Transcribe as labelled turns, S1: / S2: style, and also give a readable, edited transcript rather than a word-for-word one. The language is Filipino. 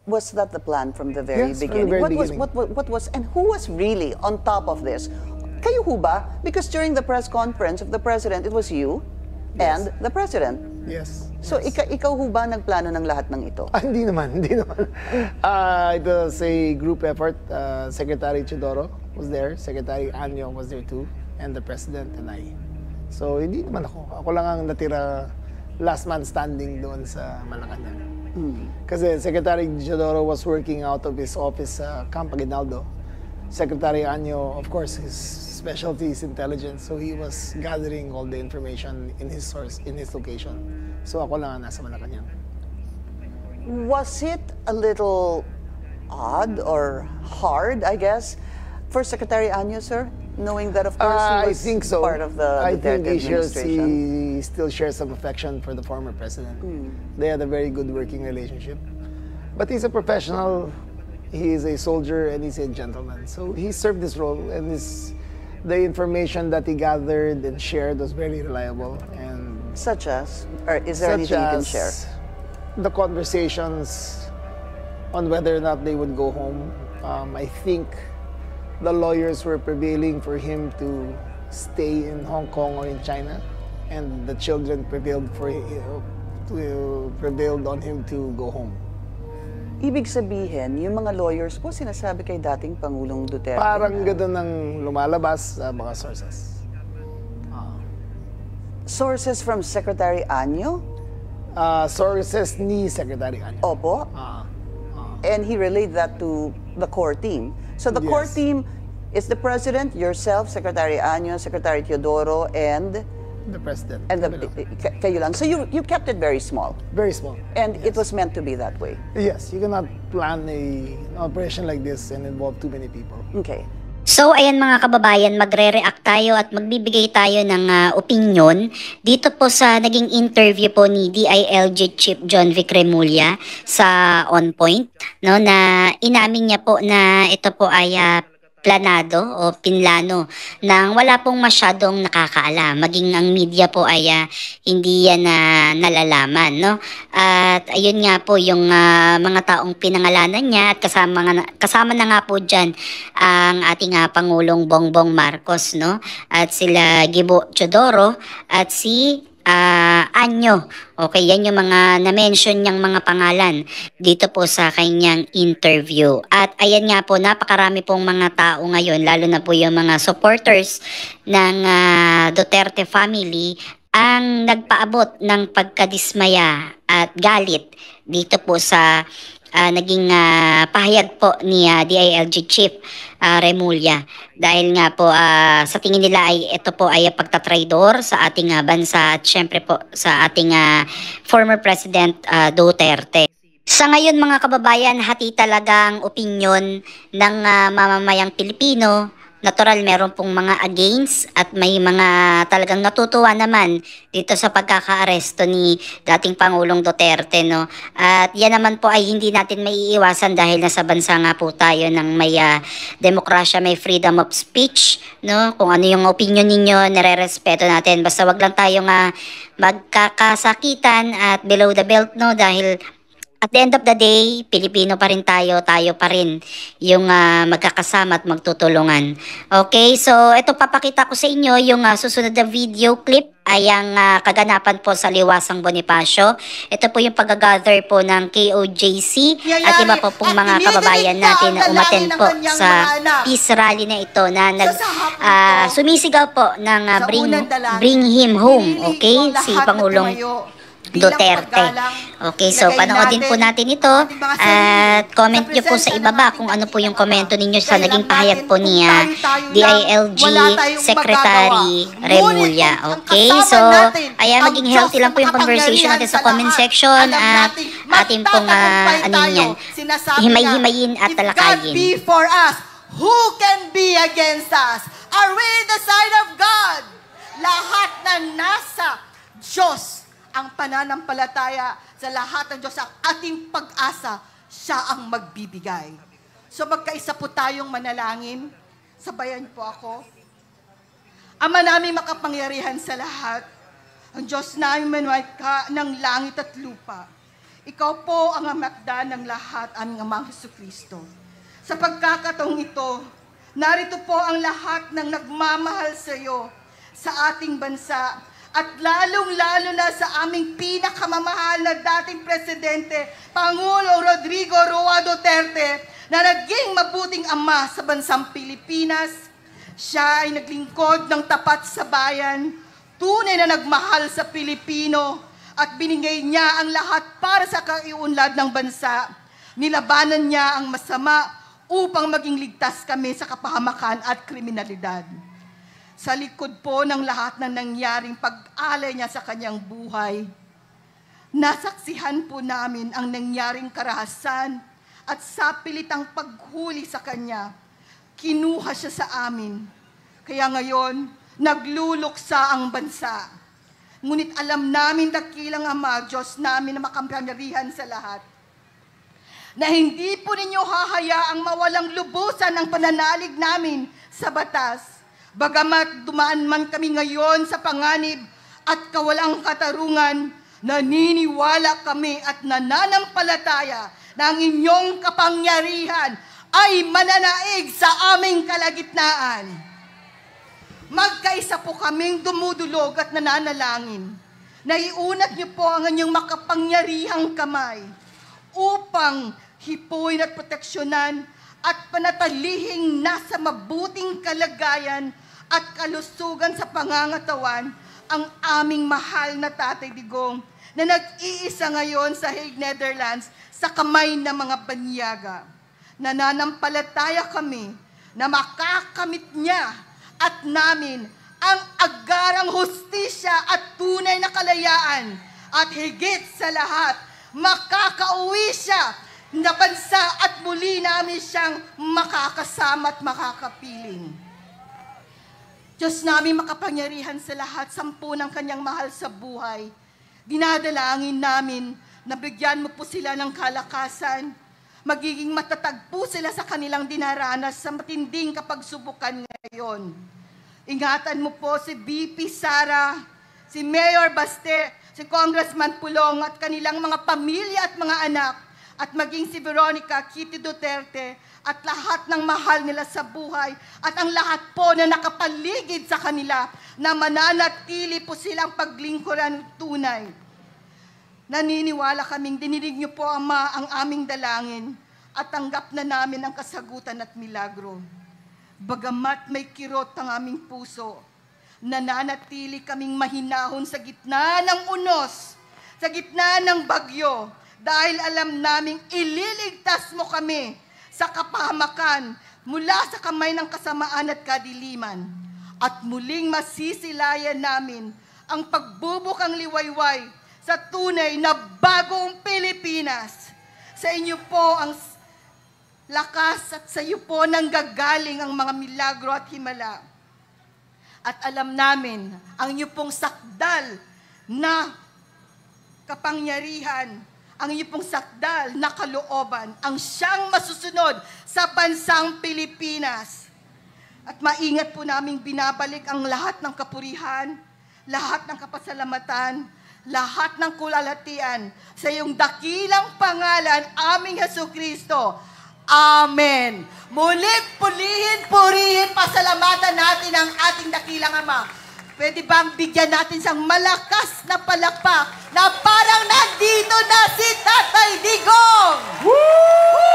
S1: Was that the plan from the very
S2: Yes,
S1: beginning?
S2: from the very beginning.
S1: What was, and who was really on top of this? Kayo ho ba? Because during the press conference of the President, it was you and the President.
S2: Yes.
S1: So ikaw ho ba nagplano ng lahat ng ito?
S2: Hindi naman, hindi naman. It was a group effort. Secretary Teodoro was there, Secretary Anyo was there too, and the President and I. So hindi naman ako. Ako lang ang natira last man standing doon sa Malacanang. Kasi Secretary Teodoro was working out of his office sa Camp Aguinaldo. Secretary Anyo, of course, his specialty is intelligence, so he was gathering all the information in his source, in his location. So ako lang ang nasa Malacanang.
S1: Was it a little odd or hard, I guess, for Secretary Anyo, sir? Knowing that, of course, he was
S2: I think so.
S1: part of the
S2: I
S1: Duterte
S2: think
S1: administration.
S2: he still shares some affection for the former president. They had a very good working relationship. But he's a professional, he is a soldier, and he's a gentleman. So he served this role, and the information that he gathered and shared was very reliable. And
S1: Such as? Or is there anything you can share?
S2: The conversations on whether or not they would go home. I think the lawyers were prevailing for him to stay in Hong Kong or in China, and the children prevailed on him to go home.
S1: Ibig sabihin, yung mga lawyers po sinasabi kay dating Pangulong Duterte.
S2: Parang gano'n ang lumalabas sa mga sources.
S1: Sources from Secretary Anyo?
S2: Sources ni Secretary Anyo.
S1: Opo. And he relayed that to the core team. So the core
S2: Yes.
S1: team is the President, yourself, Secretary Anyo, Secretary Teodoro, and
S2: The President.
S1: kayo lang. So you kept it very small.
S2: Very small.
S1: And it was meant to be that way.
S2: Yes, you cannot plan an operation like this and involve too many people.
S1: Okay.
S3: So ayan mga kababayan, magre-react tayo at magbibigay tayo ng opinion dito po sa naging interview po ni DILG Chief John Vic Remulla sa On Point, no, na inamin niya po na ito po ay planado o pinlano nang wala pong masyadong nakakaalam. Maging ang media po ay hindi yan nalalaman, no? At ayun nga po yung mga taong pinangalanan niya at kasama na nga po diyan ang ating Pangulong Bongbong Marcos, no? At sila Gibo Teodoro at si Anyo. Okay, yan yung mga na-mention niyang mga pangalan dito po sa kanyang interview. At ayan nga po, napakarami pong mga tao ngayon, lalo na po yung mga supporters ng Duterte family, ang nagpaabot ng pagkadismaya at galit dito po sa naging pahayag po ni DILG Chief Remulla, dahil nga po sa tingin nila ay ito po ay pagtatraidor sa ating bansa at syempre po sa ating former President Duterte. Sa ngayon mga kababayan, hati talagang opinyon ng mamamayang Pilipino. Natural, meron pong mga against at may mga talagang natutuwa naman dito sa pagkakaaresto ni dating Pangulong Duterte, no? At yan naman po ay hindi natin maiiwasan dahil nasa bansa nga po tayo ng may demokrasya, may freedom of speech, no? Kung ano yung opinion ninyo, nire-respeto natin. Basta wag lang tayong magkakasakitan at below the belt, no? Dahil at the end of the day, Pilipino pa rin tayo, tayo pa rin yung magkakasama at magtutulungan. Okay, so ito papakita ko sa inyo yung susunod na video clip ay ang kaganapan po sa Liwasang Bonifacio. Ito po yung pag-gather po ng KOJC at iba po pong mga kababayan natin na umaten po sa peace rally na ito na sumisigaw po ng bring him home, okay, si Pangulong Duterte. Okay, so panoodin po natin ito at comment nyo po sa ibaba kung ano po yung komento ninyo sa naging pahayag po ni DILG Secretary Remulla. Okay, so ayan, maging healthy lang po yung conversation natin sa comment section at ating pong himay-himayin at talakayin.
S4: Be for us, who can be against us? Are we the side of God? Lahat na nasa Diyos ang pananampalataya, sa lahat ng Diyos ang ating pag-asa, siya ang magbibigay. So magkaisa po tayong manalangin. Sabayan po ako. Ama namin makapangyarihan sa lahat, ang Diyos namin manway ka ng langit at lupa. Ikaw po ang amakda ng lahat, aming Amang Hesukristo. Sa pagkakataong ito, narito po ang lahat ng nagmamahal sa iyo sa ating bansa at lalong-lalo na sa aming pinakamamahal na dating Presidente, Pangulo Rodrigo Roa Duterte, na naging mabuting ama sa bansang Pilipinas. Siya ay naglingkod ng tapat sa bayan, tunay na nagmahal sa Pilipino, at binigay niya ang lahat para sa kaiunlad ng bansa. Nilabanan niya ang masama upang maging ligtas kami sa kapahamakan at kriminalidad. Sa likod po ng lahat ng nangyaring pag-alay niya sa kanyang buhay, nasaksihan po namin ang nangyaring karahasan at sa pilitang paghuli sa kanya, kinuha siya sa amin. Kaya ngayon, nagluluksa ang bansa. Ngunit alam namin, dakilang Ama, Diyos namin na makapangyarihan sa lahat, na hindi po ninyo hahayaang mawalang lubusan ang pananalig namin sa batas. Bagamat dumaan man kami ngayon sa panganib at kawalang katarungan, naniniwala kami at nananampalataya na ang inyong kapangyarihan ay mananaig sa aming kalagitnaan. Magkaisa po kaming dumudulog at nananalangin. Naiunat niyo po ang inyong makapangyarihang kamay upang hipuin at proteksyonan at panatalihing nasa mabuting kalagayan at kalusugan sa pangangatawan ang aming mahal na Tatay Digong na nag-iisa ngayon sa Hague, Netherlands sa kamay ng mga banyaga. Nananampalataya kami na makakamit niya at namin ang agarang hustisya at tunay na kalayaan at higit sa lahat, makakauwi siya na bansa at muli namin siyang makakasama at makakapiling. Diyos namin makapangyarihan sa lahat, sampu ng kanyang mahal sa buhay. Dinadalangin namin na bigyan mo po sila ng kalakasan, magiging matatag po sila sa kanilang dinaranas sa matinding kapagsubukan ngayon. Ingatan mo po si VP Sara, si Mayor Baste, si Congressman Pulong at kanilang mga pamilya at mga anak, at maging si Veronica Kitty Duterte at lahat ng mahal nila sa buhay at ang lahat po na nakapaligid sa kanila na mananatili po silang paglingkuran tunay. Naniniwala kaming dininig niyo po, Ama, ang aming dalangin at tanggap na namin ang kasagutan at milagro. Bagamat may kirot ang aming puso, nananatili kaming mahinahon sa gitna ng unos, sa gitna ng bagyo, dahil alam naming ililigtas mo kami sa kapahamakan mula sa kamay ng kasamaan at kadiliman. At muling masisilayan namin ang pagbubukang liwayway sa tunay na bagong Pilipinas. Sa inyo po ang lakas at sa iyo po nanggagaling ang mga milagro at himala. At alam namin ang inyo pong sakdal na kapangyarihan, ang inyo pong sakdal na kalooban, ang siyang masusunod sa bansang Pilipinas. At maingat po naming binabalik ang lahat ng kapurihan, lahat ng kapasalamatan, lahat ng kulalatian sa iyong dakilang pangalan, aming Hesukristo. Amen. Muling purihin, pasalamatan natin ang ating dakilang Ama. Pwede bang bigyan natin siyang malakas na palakpak na parang nandito na si Tatay Digong? Woo!